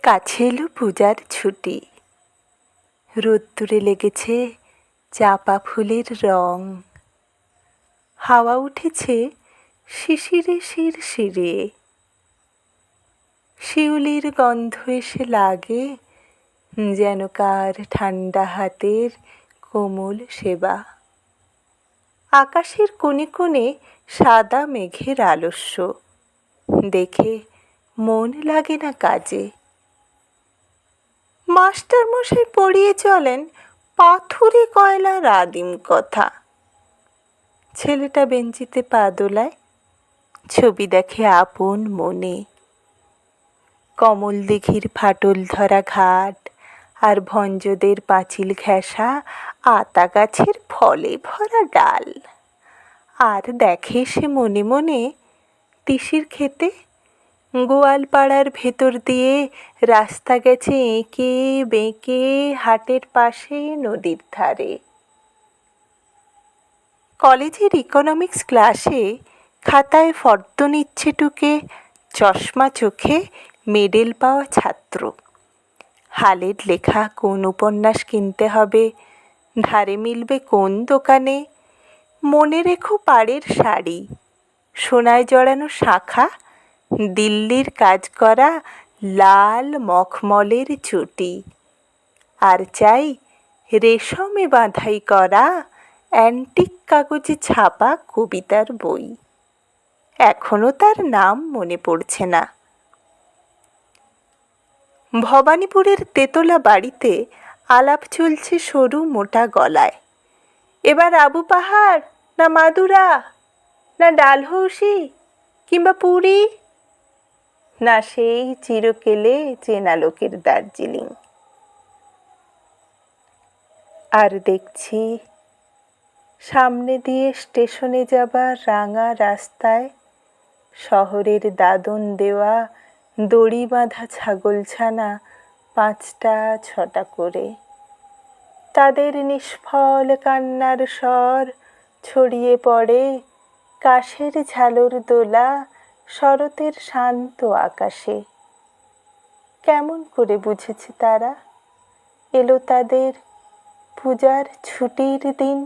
কাছে এলো পূজার ছুটি। রোদ্দুরে লেগেছে চাঁপা ফুলের রং। হাওয়া উঠেছে শিশিরে শিরশিরে। শিউলির গন্ধ এসে লাগে যেন কার ঠান্ডা হাতের কোমল সেবা। আকাশের কোণে কোণে সাদা মেঘের আলস্য দেখে মন লাগে না কাজে। মাস্টারমশাই পড়িয়ে চলেন পাথুরে কয়লার আদিম কথা। ছেলেটা বেঞ্চিতে পা দোলায়, ছবি দেখে আপন মনে। কমল দিঘির ফাটল ধরা ঘাট আর ভঞ্জদের পাঁচিল ঘেঁষা আতা গাছের ফলে ভরা ডাল। আর দেখে সে মনে মনে তিসির ক্ষেতে গোয়ালপাড়ার ভেতর দিয়ে রাস্তা গেছে এঁকে বেঁকে হাটের পাশে নদীর ধারে। কলেজের ইকোনমিক্স ক্লাসে খাতায় ফর্দ নিচ্ছে টুকে চশমা চোখে মেডেল পাওয়া ছাত্র। হালের লেখা কোন উপন্যাস কিনতে হবে, ধারে মিলবে কোন দোকানে। মনে রেখো পাড়ের শাড়ি, সোনায় জড়ানো শাখা, দিল্লির কাজ করা লাল মখমলের চটি। আর চাই রেশমে বাঁধাই করা অ্যান্টিক কাগজে ছাপা কবিতার বই। এখনো তার নাম মনে পড়ছে না। ভবানীপুরের তেতলা বাড়িতে আলাপ চলছে সরু মোটা গলায়। এবার আবু পাহাড় না মাদুরা না ডালহৌসি কিংবা পুরী, না সেই চিরকেলে চেনা লোকের দার্জিলিং। আর দেখছি সামনে দিয়ে স্টেশনে যাবার রাঙা রাস্তায় শহরের দাদন দেওয়া দড়ি বাঁধা ছাগলছানা 5টা 6টা করে। তাদের নিষ্ফল কান্নার স্বর ছড়িয়ে পড়ে কাশের ঝালর দোলা শরতের শান্ত আকাশে। কেমন করে বুঝেছে তারা এলো তাদের পূজার ছুটির দিন?